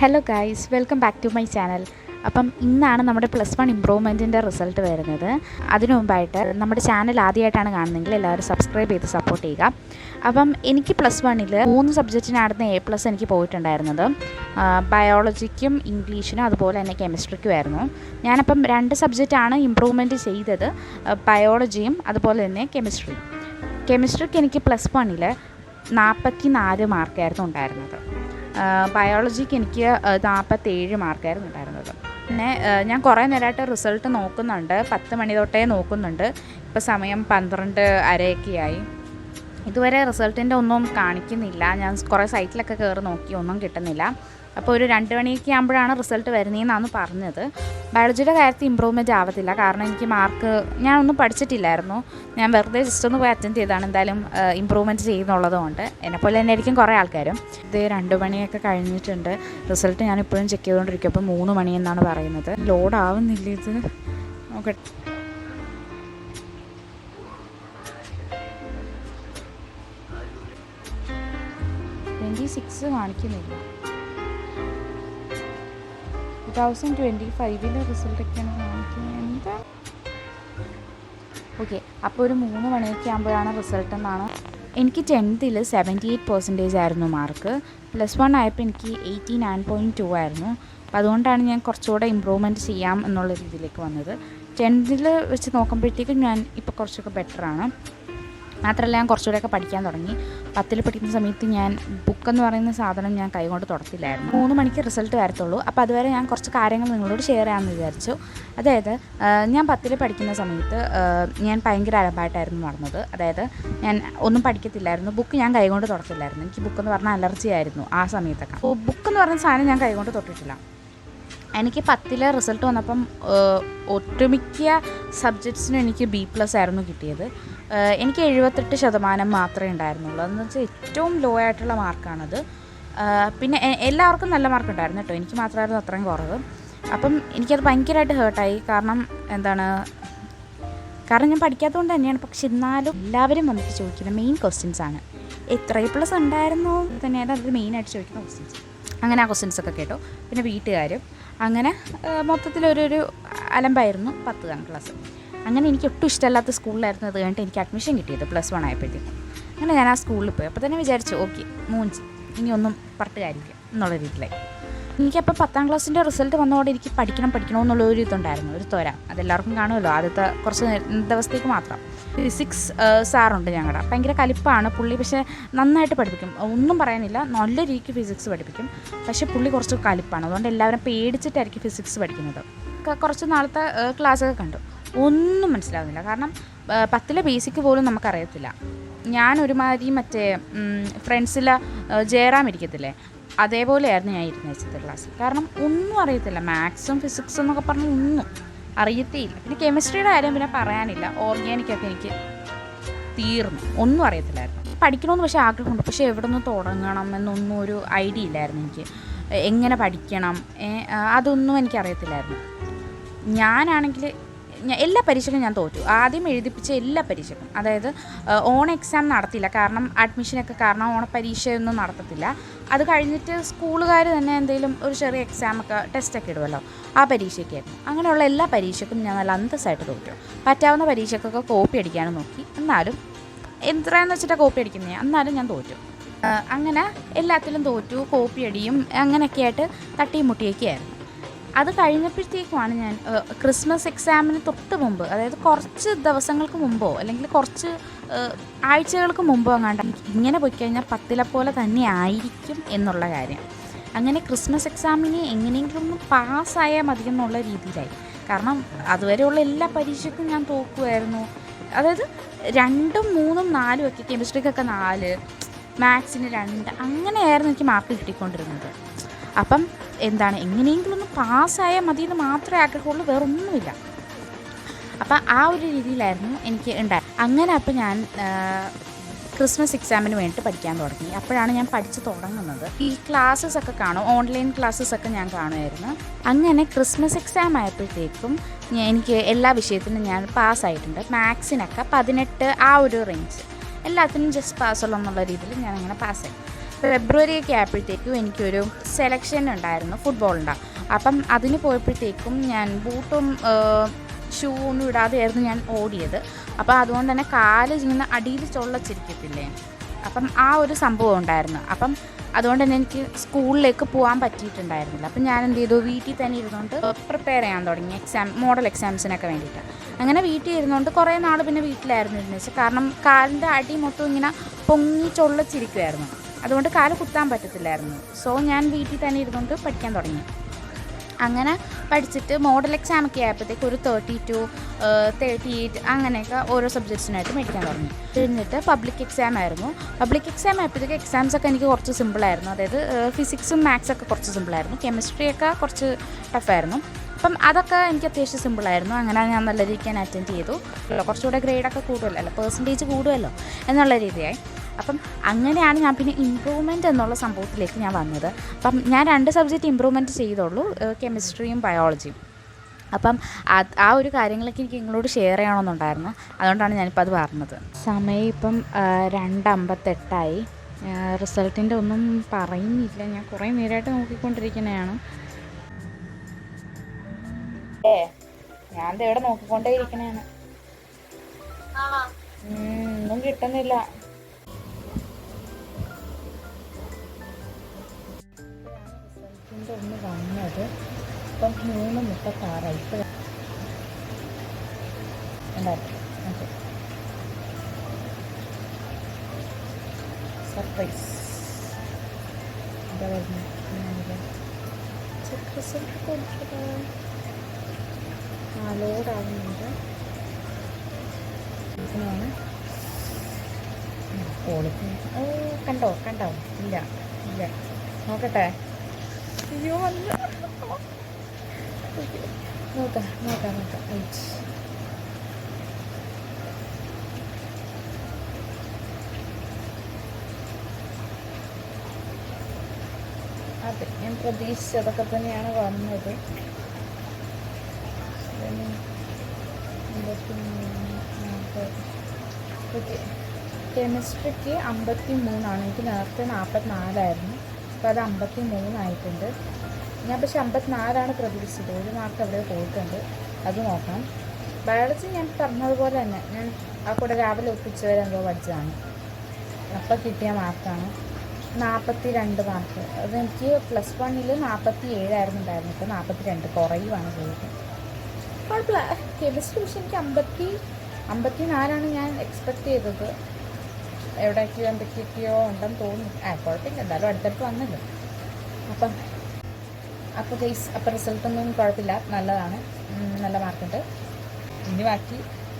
Hello guys, welcome back to my channel. അപ്പം ഇന്നാണ് നമ്മുടെ +1 ഇമ്പ്രൂവ്മെൻറ്റിൻ്റെ റിസൾട്ട് വരുന്നത്. അതിനു മുമ്പായിട്ട് നമ്മുടെ ചാനൽ ആദ്യമായിട്ടാണ് കാണുന്നതെങ്കിൽ എല്ലാവരും സബ്സ്ക്രൈബ് ചെയ്ത് സപ്പോർട്ട് ചെയ്യുക. അപ്പം എനിക്ക് +1-ൽ 3 സബ്ജക്റ്റിനായിരുന്നു A+ എനിക്ക് പോയിട്ടുണ്ടായിരുന്നത്. ബയോളജിക്കും ഇംഗ്ലീഷിനും അതുപോലെ തന്നെ കെമിസ്ട്രിക്കുമായിരുന്നു. ഞാനപ്പം 2 സബ്ജക്റ്റാണ് ഇമ്പ്രൂവ്മെൻറ്റ് ചെയ്തത്, ബയോളജിയും അതുപോലെ തന്നെ കെമിസ്ട്രിയും. കെമിസ്ട്രിക്ക് എനിക്ക് +1-ൽ 44 മാർക്കായിരുന്നു ഉണ്ടായിരുന്നത്. ബയോളജിക്ക് എനിക്ക് 47 മാർക്കായിരുന്നു ഉണ്ടായിരുന്നത്. പിന്നെ ഞാൻ കുറേ നേരമായിട്ട് റിസൾട്ട് നോക്കുന്നുണ്ട്, 10 മണി തൊട്ടേ നോക്കുന്നുണ്ട്. ഇപ്പോൾ സമയം 12:30 ആയി. ഇതുവരെ റിസൾട്ടിൻ്റെ ഒന്നും കാണിക്കുന്നില്ല. ഞാൻ കുറേ സൈറ്റിലൊക്കെ കയറി നോക്കി, ഒന്നും കിട്ടുന്നില്ല. അപ്പോൾ ഒരു 2 മണിയൊക്കെ ആകുമ്പോഴാണ് റിസൾട്ട് വരുന്നതെന്നാണ് പറഞ്ഞത്. ബയോളജിയുടെ കാര്യത്തിൽ ഇമ്പ്രൂവ്മെൻറ്റ് ആവത്തില്ല, കാരണം എനിക്ക് ഞാനൊന്നും പഠിച്ചിട്ടില്ലായിരുന്നു. ഞാൻ വെറുതെ ജസ്റ്റ് ഒന്ന് പോയി അറ്റൻഡ് ചെയ്താണ്. എന്തായാലും ഇമ്പ്രൂവ്മെൻറ്റ് ചെയ്യുന്നുള്ളത് കൊണ്ട് എന്നെപ്പോലെ തന്നെ ആയിരിക്കും കുറേ ആൾക്കാരും. ഇത് 2 മണിയൊക്കെ കഴിഞ്ഞിട്ടുണ്ട്. റിസൾട്ട് ഞാൻ ഇപ്പോഴും ചെക്ക് ചെയ്തുകൊണ്ടിരിക്കും. അപ്പോൾ 3 മണി എന്നാണ് പറയുന്നത്. ലോഡ് ആവുന്നില്ല ഇത്. ഓക്കെ, 26 കാണിക്കുന്നില്ല. 2025 റിസൾട്ടൊക്കെയാണ് കാണിക്കുന്നത്. എന്താ? ഓക്കെ, അപ്പോൾ ഒരു 3 മണിയൊക്കെ ആകുമ്പോഴാണ് റിസൾട്ട് എന്നാണ്. എനിക്ക് 10th 78% ആയിരുന്നു മാർക്ക്. +1 ആയപ്പോൾ എനിക്ക് 89.2 ആയിരുന്നു. അപ്പോൾ അതുകൊണ്ടാണ് ഞാൻ കുറച്ചുകൂടെ ഇമ്പ്രൂവ്മെൻറ്റ് ചെയ്യാം എന്നുള്ള രീതിയിലേക്ക് വന്നത്. 10th വെച്ച് നോക്കുമ്പോഴത്തേക്കും ഞാൻ ഇപ്പോൾ കുറച്ചൊക്കെ ബെറ്ററാണ്. മാത്രമല്ല, ഞാൻ കുറച്ചുകൂടെയൊക്കെ പഠിക്കാൻ തുടങ്ങി. 10ൽ പഠിക്കുന്ന സമയത്ത് ഞാൻ ബുക്കെന്ന് പറയുന്ന സാധനം ഞാൻ കൈകൊണ്ട് തുടത്തില്ലായിരുന്നു. 3 മണിക്ക് റിസൾട്ട് വരത്തുള്ളൂ. അപ്പോൾ അതുവരെ ഞാൻ കുറച്ച് കാര്യങ്ങൾ നിങ്ങളോട് ഷെയർ ചെയ്യാമെന്ന് വിചാരിച്ചു. അതായത്, ഞാൻ 10ൽ പഠിക്കുന്ന സമയത്ത് ഞാൻ ഭയങ്കര അലമ്പായിട്ടായിരുന്നു നടന്നത്. അതായത്, ഞാൻ ഒന്നും പഠിക്കത്തില്ലായിരുന്നു, ബുക്ക് ഞാൻ കൈകൊണ്ട് തുടത്തില്ലായിരുന്നു. എനിക്ക് ബുക്കെന്ന് പറഞ്ഞാൽ അലർജി ആയിരുന്നു ആ സമയത്തൊക്കെ. അപ്പോൾ ബുക്കെന്ന് പറയുന്ന സാധനം ഞാൻ കൈകൊണ്ട് തൊട്ടിട്ടില്ല. എനിക്ക് 10ൽ റിസൾട്ട് വന്നപ്പം ഒട്ടുമിക്ക സബ്ജക്ട്സിനും എനിക്ക് B+ ആയിരുന്നു കിട്ടിയത്. എനിക്ക് 78% മാത്രമേ ഉണ്ടായിരുന്നുള്ളൂ. അതെന്ന് വെച്ചാൽ ഏറ്റവും ലോ ആയിട്ടുള്ള മാർക്കാണത്. പിന്നെ എല്ലാവർക്കും നല്ല മാർക്ക് ഉണ്ടായിരുന്നു കേട്ടോ, എനിക്ക് മാത്രമായിരുന്നു അത്രയും കുറവ്. അപ്പം എനിക്കത് ഭയങ്കരമായിട്ട് ഹേർട്ടായി. കാരണം ഞാൻ പഠിക്കാത്തതുകൊണ്ട് തന്നെയാണ്. പക്ഷെ എന്നാലും എല്ലാവരും വന്നിട്ട് ചോദിക്കുന്ന മെയിൻ ക്വസ്റ്റ്യൻസാണ്, എത്ര A+ ഉണ്ടായിരുന്നു തന്നെയാണ് അത് മെയിനായിട്ട് ചോദിക്കുന്ന ക്വസ്റ്റ്യൻസ്. അങ്ങനെ ആ ക്വസ്റ്റ്യൻസൊക്കെ കേട്ടോ. പിന്നെ വീട്ടുകാരും അങ്ങനെ മൊത്തത്തിലൊരു അലമ്പായിരുന്നു 10ാം ക്ലാസ്. അങ്ങനെ എനിക്ക് ഒട്ടും ഇഷ്ടമല്ലാത്ത സ്കൂളിലായിരുന്നു അത് കഴിഞ്ഞിട്ട് എനിക്ക് അഡ്മിഷൻ കിട്ടിയത് +1 ആയപ്പോഴത്തേക്കും. അങ്ങനെ ഞാൻ ആ സ്കൂളിൽ പോയി. അപ്പോൾ തന്നെ വിചാരിച്ചു, ഓക്കെ മൂഞ്ചി, ഇനി ഒന്നും പറഞ്ഞിട്ട് കാര്യമില്ല എന്നുള്ള രീതിയിലായി. എനിക്കപ്പോൾ 10ാം ക്ലാസ്സിൻ്റെ റിസൾട്ട് വന്നതോടെ എനിക്ക് പഠിക്കണമെന്നുള്ള ഒരു ഇതുണ്ടായിരുന്നു, ഒരു ത്വര. അതെല്ലാവർക്കും കാണുമല്ലോ, ആദ്യത്തെ കുറച്ച് ദിവസത്തേക്ക് മാത്രം. ഫിസിക്സ് സാറുണ്ട് ഞങ്ങളുടെ, ഭയങ്കര കലിപ്പാണ് പുള്ളി. പക്ഷേ നന്നായിട്ട് പഠിപ്പിക്കും, ഒന്നും പറയാനില്ല, നല്ല രീതിക്ക് ഫിസിക്സ് പഠിപ്പിക്കും. പക്ഷേ പുള്ളി കുറച്ച് കലിപ്പാണ്, അതുകൊണ്ട് എല്ലാവരും പേടിച്ചിട്ടായിരിക്കും ഫിസിക്സ് പഠിക്കുന്നത്. കുറച്ച് നാളത്തെ ക്ലാസ്സൊക്കെ കണ്ടു, ഒന്നും മനസ്സിലാവുന്നില്ല. കാരണം 10ലെ ബേസിക് പോലും നമുക്കറിയത്തില്ല. ഞാനൊരുമാതിരി മറ്റേ ഫ്രണ്ട്സിലെ ജയറാം ഇരിക്കത്തില്ലേ, അതേപോലെയായിരുന്നു ഞാൻ ഇരുന്ന് വെച്ചത് ക്ലാസ്സിൽ. കാരണം ഒന്നും അറിയത്തില്ല, മാത്സും ഫിസിക്സും എന്നൊക്കെ പറഞ്ഞാൽ ഒന്നും അറിയത്തേയില്ല. പിന്നെ കെമിസ്ട്രിയുടെ കാര്യം പിന്നെ പറയാനില്ല, ഓർഗാനിക്കൊക്കെ എനിക്ക് തീർന്നു, ഒന്നും അറിയത്തില്ലായിരുന്നു. പഠിക്കണമെന്ന് പക്ഷേ ആഗ്രഹമുണ്ട്, പക്ഷേ എവിടെ നിന്ന് തുടങ്ങണം എന്നൊന്നും ഒരു ഐഡിയ ഇല്ലായിരുന്നു എനിക്ക്. എങ്ങനെ പഠിക്കണം അതൊന്നും എനിക്കറിയത്തില്ലായിരുന്നു. ഞാനാണെങ്കിൽ എല്ലാ പരീക്ഷയ്ക്കും ഞാൻ തോറ്റു. ആദ്യം എഴുതിപ്പിച്ച എല്ലാ പരീക്ഷയ്ക്കും, അതായത് ഓൺ എക്സാം നടത്തില്ല, കാരണം അഡ്മിഷനൊക്കെ കാരണം ഓണപ്പരീക്ഷയൊന്നും നടത്തത്തില്ല. അത് കഴിഞ്ഞിട്ട് സ്കൂളുകാർ തന്നെ എന്തെങ്കിലും ഒരു ചെറിയ എക്സാമൊക്കെ ടെസ്റ്റൊക്കെ ഇടുമല്ലോ, ആ പരീക്ഷയ്ക്കായിരുന്നു. അങ്ങനെയുള്ള എല്ലാ പരീക്ഷയ്ക്കും ഞാൻ നല്ല അന്തസ്സായിട്ട് തോറ്റു. പറ്റാവുന്ന പരീക്ഷയ്ക്കൊക്കെ കോപ്പി അടിക്കാനും നോക്കി, എന്നാലും എത്രയെന്ന് വെച്ചിട്ടാണ് കോപ്പി അടിക്കുന്നത്, എന്നാലും ഞാൻ തോറ്റു. അങ്ങനെ എല്ലാത്തിലും തോറ്റു, കോപ്പി അടിയും അങ്ങനെയൊക്കെ ആയിട്ട് തട്ടിയും മുട്ടിയൊക്കെ ആയിരുന്നു. അത് കഴിഞ്ഞപ്പോഴത്തേക്കുമാണ് ഞാൻ ക്രിസ്മസ് എക്സാമിന് തൊട്ട് മുമ്പ്, അതായത് കുറച്ച് ദിവസങ്ങൾക്ക് മുമ്പോ അല്ലെങ്കിൽ കുറച്ച് ആഴ്ചകൾക്ക് മുമ്പോ എങ്ങാണ്ട് ഇങ്ങനെ പോയിക്കഴിഞ്ഞാൽ 10ലെ പോലെ തന്നെ ആയിരിക്കും എന്നുള്ള കാര്യം. അങ്ങനെ ക്രിസ്മസ് എക്സാമിന് എങ്ങനെയെങ്കിലും ഒന്ന് പാസ്സായാൽ മതി എന്നുള്ള രീതിയിലായി. കാരണം അതുവരെയുള്ള എല്ലാ പരീക്ഷയ്ക്കും ഞാൻ തോക്കുമായിരുന്നു. അതായത് 2, 3, 4 ഒക്കെ, കെമിസ്ട്രിക്കൊക്കെ 4, മാത്സിന് 2, അങ്ങനെയായിരുന്നു എനിക്ക് മാർക്ക് കിട്ടിക്കൊണ്ടിരുന്നത്. അപ്പം എങ്ങനെയെങ്കിലും ഒന്ന് പാസ്സായാൽ മതി എന്ന് മാത്രമേ ആഗ്രഹമുള്ളൂ, വേറൊന്നുമില്ല. അപ്പം ആ ഒരു രീതിയിലായിരുന്നു എനിക്ക് ഉണ്ടായത്. അങ്ങനെ അപ്പോൾ ഞാൻ ക്രിസ്മസ് എക്സാമിന് വേണ്ടിയിട്ട് പഠിക്കാൻ തുടങ്ങി. അപ്പോഴാണ് ഞാൻ പഠിച്ച് തുടങ്ങുന്നത്. ഈ ക്ലാസ്സസൊക്കെ കാണും, ഓൺലൈൻ ക്ലാസ്സസൊക്കെ ഞാൻ കാണുമായിരുന്നു. അങ്ങനെ ക്രിസ്മസ് എക്സാം ആയപ്പോഴത്തേക്കും എനിക്ക് എല്ലാ വിഷയത്തിനും ഞാൻ പാസ്സായിട്ടുണ്ട്. മാത്സിനൊക്കെ 18 ആ ഒരു റേഞ്ച്, എല്ലാത്തിനും ജസ്റ്റ് പാസ്സുള്ള എന്നുള്ള രീതിയിൽ ഞാനങ്ങനെ പാസ്സായി. ഫെബ്രുവരി ഒക്കെ ആയപ്പോഴത്തേക്കും എനിക്കൊരു സെലക്ഷൻ ഉണ്ടായിരുന്നു ഫുട്ബോളിൻ്റെ. അപ്പം അതിന് പോയപ്പോഴത്തേക്കും ഞാൻ ബൂട്ടും ഷൂ ഒന്നും ഇടാതെയായിരുന്നു ഞാൻ ഓടിയത്. അപ്പോൾ അതുകൊണ്ട് തന്നെ കാല് ഇങ്ങനെ അടിയിൽ ചൊള്ളച്ചിരിക്കത്തില്ലേ, അപ്പം ആ ഒരു സംഭവം ഉണ്ടായിരുന്നു. അപ്പം അതുകൊണ്ട് തന്നെ എനിക്ക് സ്കൂളിലേക്ക് പോകാൻ പറ്റിയിട്ടുണ്ടായിരുന്നില്ല. അപ്പം ഞാൻ എന്ത് ചെയ്തു, വീട്ടിൽ തന്നെ ഇരുന്നുകൊണ്ട് പ്രിപ്പയർ ചെയ്യാൻ തുടങ്ങി മോഡൽ എക്സാംസിനൊക്കെ വേണ്ടിയിട്ട്. അങ്ങനെ വീട്ടിൽ ഇരുന്നുകൊണ്ട് കുറേ നാൾ പിന്നെ വീട്ടിലായിരുന്നു ഇരുന്ന് വെച്ചാൽ, കാരണം കാലിൻ്റെ അടി മൊത്തം ഇങ്ങനെ പൊങ്ങി ചൊള്ളച്ചിരിക്കുമായിരുന്നു. അതുകൊണ്ട് കാല് കുത്താൻ പറ്റത്തില്ലായിരുന്നു. സോ ഞാൻ വീട്ടിൽ തന്നെ ഇരുന്നുകൊണ്ട് പഠിക്കാൻ തുടങ്ങി. അങ്ങനെ പഠിച്ചിട്ട് മോഡൽ എക്സാമൊക്കെ ആയപ്പോഴത്തേക്ക് ഒരു 32, 38 അങ്ങനെയൊക്കെ ഓരോ സബ്ജക്ട്സിനായിട്ട് മേടിക്കാൻ തുടങ്ങി. കഴിഞ്ഞിട്ട് പബ്ലിക് എക്സാം ആയിരുന്നു. പബ്ലിക് എക്സാം ആയപ്പോഴത്തേക്ക് എക്സാംസൊക്കെ എനിക്ക് കുറച്ച് സിമ്പിളായിരുന്നു. അതായത് ഫിസിക്സും മാത്സൊക്കെ കുറച്ച് സിമ്പിളായിരുന്നു, കെമിസ്ട്രിയൊക്കെ കുറച്ച് ടഫായിരുന്നു. അപ്പം അതൊക്കെ എനിക്ക് അത്യാവശ്യം സിമ്പിളായിരുന്നു. അങ്ങനെ ഞാൻ നല്ല രീതിക്ക് ഞാൻ അറ്റൻഡ് ചെയ്തു. കുറച്ചുകൂടെ ഗ്രേഡൊക്കെ കൂടുമല്ലോ, പെർസെൻറ്റേജ് കൂടുമല്ലോ എന്നുള്ള രീതിയായി. അപ്പം അങ്ങനെയാണ് ഞാൻ പിന്നെ ഇമ്പ്രൂവ്മെൻറ്റ് എന്നുള്ള സംഭവത്തിലേക്ക് ഞാൻ വന്നത്. അപ്പം ഞാൻ 2 സബ്ജക്റ്റ് ഇമ്പ്രൂവ്മെൻറ്റ് ചെയ്തോളൂ, കെമിസ്ട്രിയും ബയോളജിയും. അപ്പം ആ ഒരു കാര്യങ്ങളൊക്കെ എനിക്ക് നിങ്ങളോട് ഷെയർ ചെയ്യണമെന്നുണ്ടായിരുന്നു. അതുകൊണ്ടാണ് ഞാനിപ്പോൾ അത് പറഞ്ഞത്. സമയം ഇപ്പം 2:58. റിസൾട്ടിൻ്റെ ഒന്നും പറയുന്നില്ല. ഞാൻ കുറേ നേരമായിട്ട് നോക്കിക്കൊണ്ടിരിക്കുന്നതാണ്. ഞാൻ ഇവിടെ നോക്കിക്കൊണ്ടേ ഇരിക്കണേണ്, ഒന്നും കിട്ടുന്നില്ല. റിസൾട്ടിൻ്റെ ഒന്ന് വന്നത് ഇപ്പം 3:36. ഇപ്പം സർപ്രൈസ് എന്താ വരുന്നത്, ചെക്ക് റിസൾട്ട് കൊടുത്തത് ലോഡാകുന്നുണ്ട്. ഇതിനാണ് ക്വാളിറ്റി. കണ്ടോ ഇല്ല നോക്കട്ടെ. അയ്യോ വന്ന് നോക്കാം. അതെ, ഞാൻ പ്രതീക്ഷിച്ചതൊക്കെ തന്നെയാണ് വന്നത്. ഓക്കെ, കെമിസ്ട്രിക്ക് 53 എനിക്ക് നേരത്തെ 44 അപ്പോൾ അത് 53 ഞാൻ പക്ഷെ 54 പ്രതീക്ഷിച്ചത്. 1 മാർക്ക് എവിടെയോ പോയിട്ടുണ്ട്, അത് നോക്കണം. ബയോളജി ഞാൻ പറഞ്ഞതുപോലെ തന്നെ ഞാൻ ആ കൂടെ രാവിലെ ഒപ്പിച്ചവരെ എന്തോ പഠിച്ചതാണ്. അപ്പോൾ കിട്ടിയ മാർക്കാണ് 42 മാർക്ക്. അത് എനിക്ക് +1 47 ഉണ്ടായിരുന്നു, ഇപ്പോൾ 42 കുറയുവാണ് ചെയ്തത്. കുഴപ്പമില്ല. കെമിസ്ട്രി പക്ഷെ എനിക്ക് 54 ഞാൻ എക്സ്പെക്റ്റ് ചെയ്തത്. എവിടേക്കോ എന്തൊക്കെയൊക്കെയോ ഉണ്ടെന്ന് തോന്നുന്നു. കുഴപ്പമില്ല, എന്തായാലും അടുത്തടുത്ത് വന്നല്ലോ. അപ്പോൾ ഗൈസ്, അപ്പോൾ റിസൾട്ടൊന്നും കുഴപ്പമില്ല, നല്ലതാണ്, നല്ല മാർക്കുണ്ട്. ഇനി ബാക്കി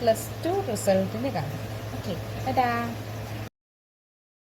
+2 റിസൾട്ടിൻ്റെ കാണാം. ഓക്കെ, ടാറ്റാ.